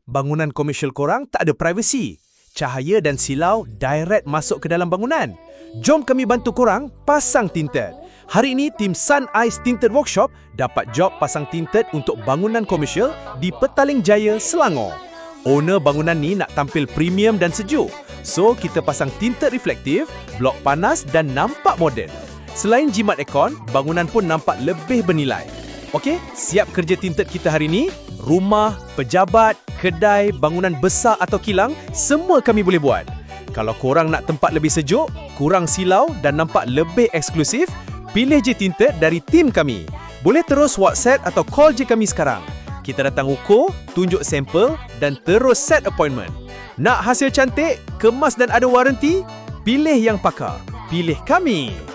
bangunan komersial korang tak ada privasi. Cahaya dan silau direct masuk ke dalam bangunan. Jom kami bantu korang pasang Tinted. Hari ini, tim Sun Eyes Tinted Workshop dapat job pasang Tinted untuk bangunan komersial di Petaling Jaya, Selangor. Owner bangunan ni nak tampil premium dan sejuk. So, kita pasang Tinted reflektif, blok panas dan nampak moden. Selain jimat aircon, bangunan pun nampak lebih bernilai. Okey, siap kerja Tinted kita hari ini? Rumah, pejabat, kedai, bangunan besar atau kilang, semua kami boleh buat. Kalau korang nak tempat lebih sejuk, kurang silau dan nampak lebih eksklusif, pilih je Tinted dari tim kami. Boleh terus WhatsApp atau call je kami sekarang. Kita datang ukur, tunjuk sampel dan terus set appointment. Nak hasil cantik, kemas dan ada waranti? Pilih yang pakar. Pilih kami.